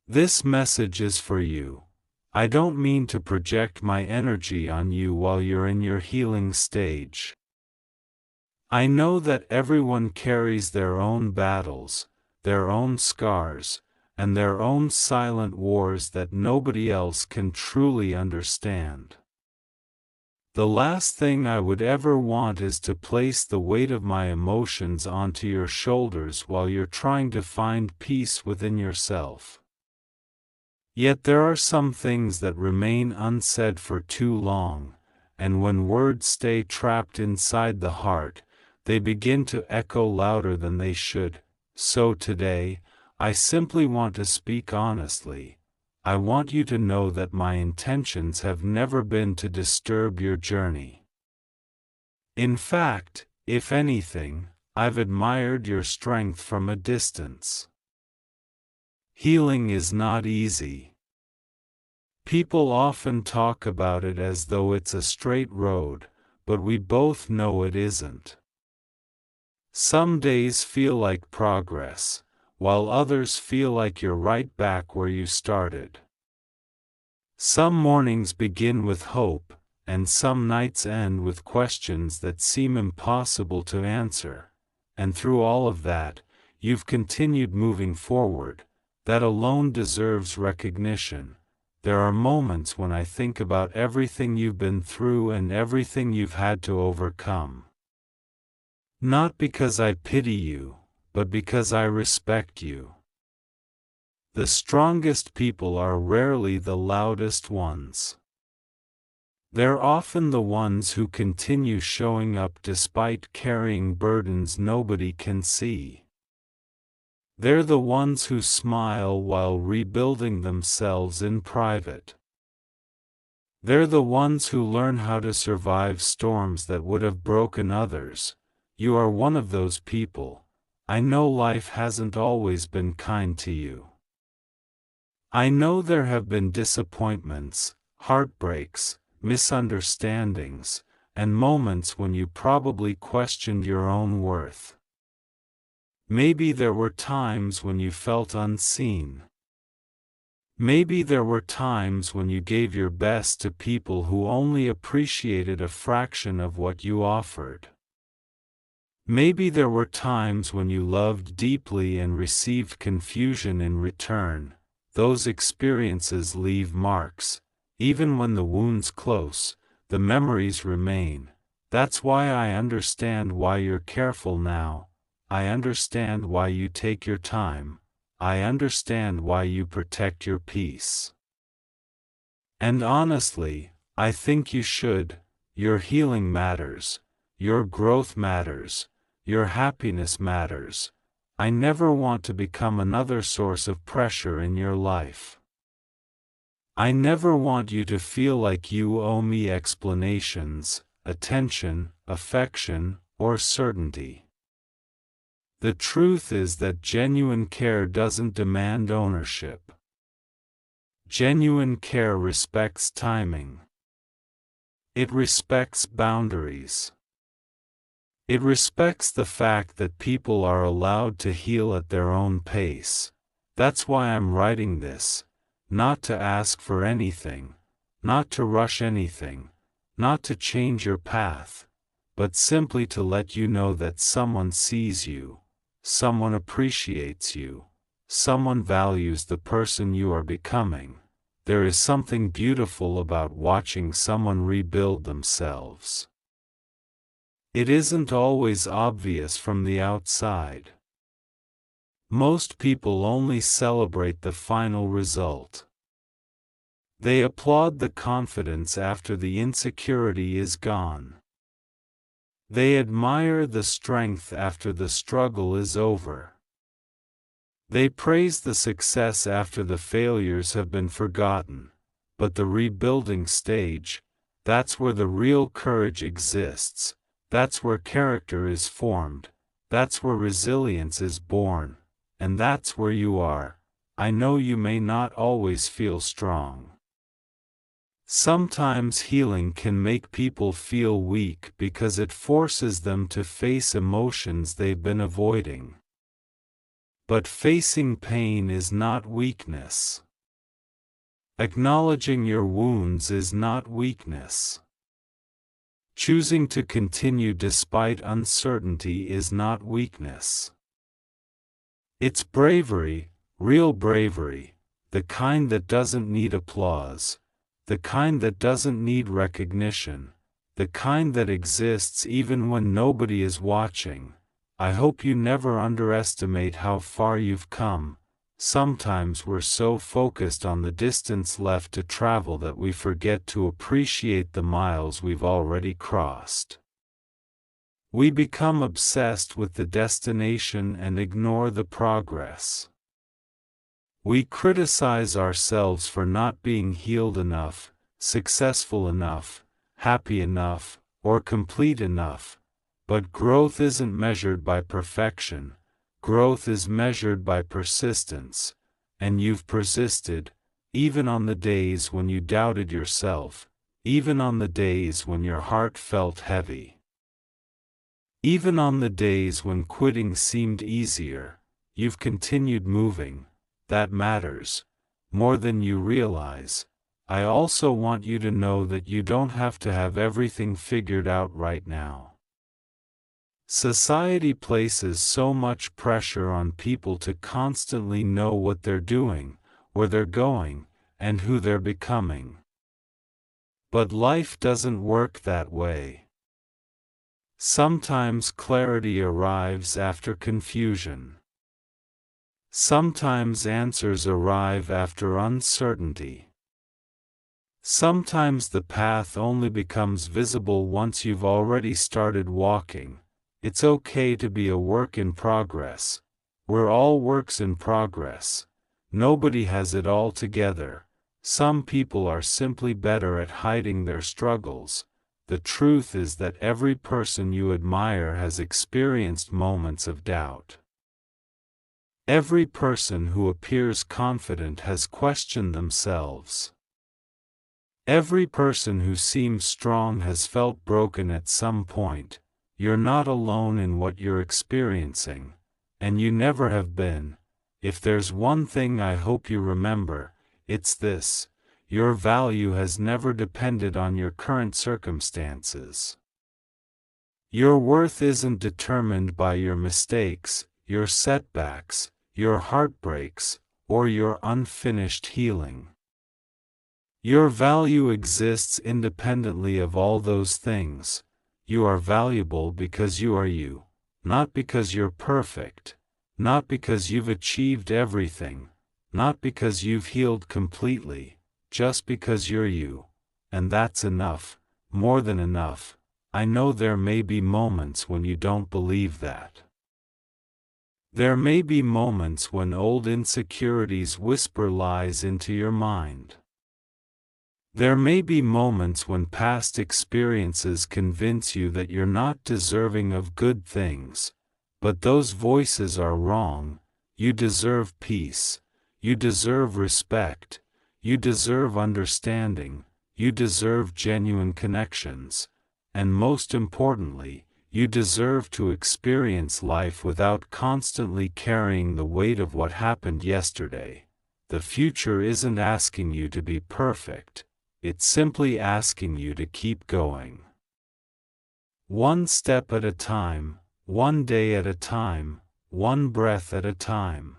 This message is for you. I don't mean to project my energy on you while you're in your healing stage. I know that everyone carries their own battles, their own scars, and their own silent wars that nobody else can truly understand. The last thing I would ever want is to place the weight of my emotions onto your shoulders while you're trying to find peace within yourself. Yet there are some things that remain unsaid for too long, and when words stay trapped inside the heart, they begin to echo louder than they should. So today, I simply want to speak honestly. I want you to know that my intentions have never been to disturb your journey. In fact, if anything, I've admired your strength from a distance. Healing is not easy. People often talk about it as though it's a straight road, but we both know it isn't. Some days feel like progress, while others feel like you're right back where you started. Some mornings begin with hope, and some nights end with questions that seem impossible to answer, and through all of that, you've continued moving forward. That alone deserves recognition. There are moments when I think about everything you've been through and everything you've had to overcome. Not because I pity you, but because I respect you. The strongest people are rarely the loudest ones. They're often the ones who continue showing up despite carrying burdens nobody can see. They're the ones who smile while rebuilding themselves in private. They're the ones who learn how to survive storms that would have broken others. You are one of those people. I know life hasn't always been kind to you. I know there have been disappointments, heartbreaks, misunderstandings, and moments when you probably questioned your own worth. Maybe there were times when you felt unseen. Maybe there were times when you gave your best to people who only appreciated a fraction of what you offered. Maybe there were times when you loved deeply and received confusion in return. Those experiences leave marks. Even when the wound's close, the memories remain. That's why I understand why you're careful now. I understand why you take your time. I understand why you protect your peace. And honestly, I think you should. Your healing matters. Your growth matters. Your happiness matters. I never want to become another source of pressure in your life. I never want you to feel like you owe me explanations, attention, affection, or certainty. The truth is that genuine care doesn't demand ownership. Genuine care respects timing. It respects boundaries. It respects the fact that people are allowed to heal at their own pace. That's why I'm writing this, not to ask for anything, not to rush anything, not to change your path, but simply to let you know that someone sees you, someone appreciates you, someone values the person you are becoming. There is something beautiful about watching someone rebuild themselves. It isn't always obvious from the outside. Most people only celebrate the final result. They applaud the confidence after the insecurity is gone. They admire the strength after the struggle is over. They praise the success after the failures have been forgotten. But the rebuilding stage, that's where the real courage exists. That's where character is formed, that's where resilience is born, and that's where you are. I know you may not always feel strong. Sometimes healing can make people feel weak because it forces them to face emotions they've been avoiding. But facing pain is not weakness. Acknowledging your wounds is not weakness. Choosing to continue despite uncertainty is not weakness. It's bravery, real bravery, the kind that doesn't need applause, the kind that doesn't need recognition, the kind that exists even when nobody is watching. I hope you never underestimate how far you've come. Sometimes we're so focused on the distance left to travel that we forget to appreciate the miles we've already crossed. We become obsessed with the destination and ignore the progress. We criticize ourselves for not being healed enough, successful enough, happy enough, or complete enough. But growth isn't measured by perfection. Growth is measured by persistence, and you've persisted, even on the days when you doubted yourself, even on the days when your heart felt heavy. Even on the days when quitting seemed easier, you've continued moving. That matters, more than you realize. I also want you to know that you don't have to have everything figured out right now. Society places so much pressure on people to constantly know what they're doing, where they're going, and who they're becoming. But life doesn't work that way. Sometimes clarity arrives after confusion. Sometimes answers arrive after uncertainty. Sometimes the path only becomes visible once you've already started walking. It's okay to be a work in progress. We're all works in progress. Nobody has it all together. Some people are simply better at hiding their struggles. The truth is that every person you admire has experienced moments of doubt. Every person who appears confident has questioned themselves. Every person who seems strong has felt broken at some point. You're not alone in what you're experiencing, and you never have been. If there's one thing I hope you remember, it's this: your value has never depended on your current circumstances. Your worth isn't determined by your mistakes, your setbacks, your heartbreaks, or your unfinished healing. Your value exists independently of all those things. You are valuable because you are you, not because you're perfect, not because you've achieved everything, not because you've healed completely, just because you're you. And that's enough, more than enough. I know there may be moments when you don't believe that. There may be moments when old insecurities whisper lies into your mind. There may be moments when past experiences convince you that you're not deserving of good things, but those voices are wrong. You deserve peace, you deserve respect, you deserve understanding, you deserve genuine connections, and most importantly, you deserve to experience life without constantly carrying the weight of what happened yesterday. The future isn't asking you to be perfect. It's simply asking you to keep going. One step at a time, one day at a time, one breath at a time.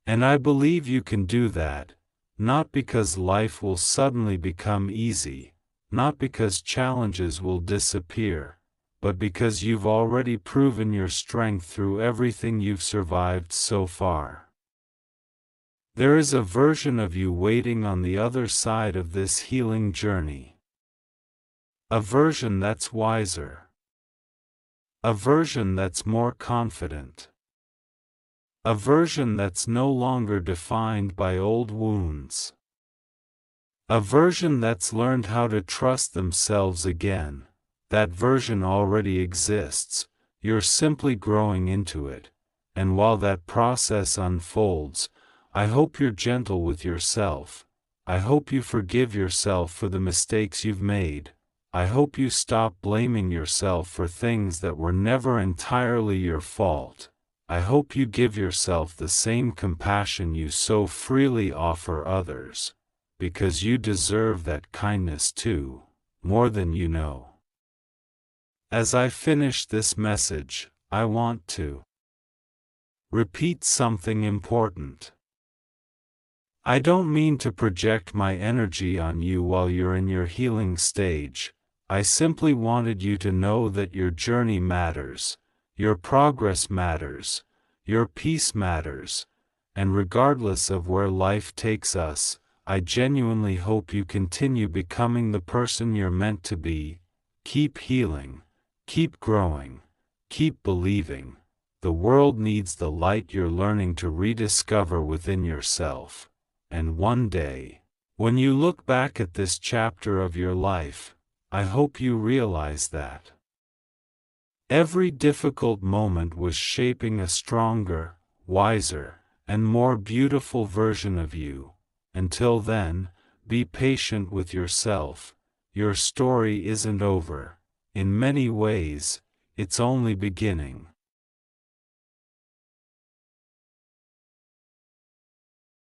And I believe you can do that, not because life will suddenly become easy, not because challenges will disappear, but because you've already proven your strength through everything you've survived so far. There is a version of you waiting on the other side of this healing journey. A version that's wiser. A version that's more confident. A version that's no longer defined by old wounds. A version that's learned how to trust themselves again. That version already exists. You're simply growing into it. And while that process unfolds, I hope you're gentle with yourself. I hope you forgive yourself for the mistakes you've made. I hope you stop blaming yourself for things that were never entirely your fault. I hope you give yourself the same compassion you so freely offer others, because you deserve that kindness too, more than you know. As I finish this message, I want to repeat something important. I don't mean to project my energy on you while you're in your healing stage. I simply wanted you to know that your journey matters, your progress matters, your peace matters, and regardless of where life takes us, I genuinely hope you continue becoming the person you're meant to be. Keep healing, keep growing, keep believing. The world needs the light you're learning to rediscover within yourself. And one day, when you look back at this chapter of your life, I hope you realize that every difficult moment was shaping a stronger, wiser, and more beautiful version of you. Until then, be patient with yourself. Your story isn't over. In many ways, it's only beginning.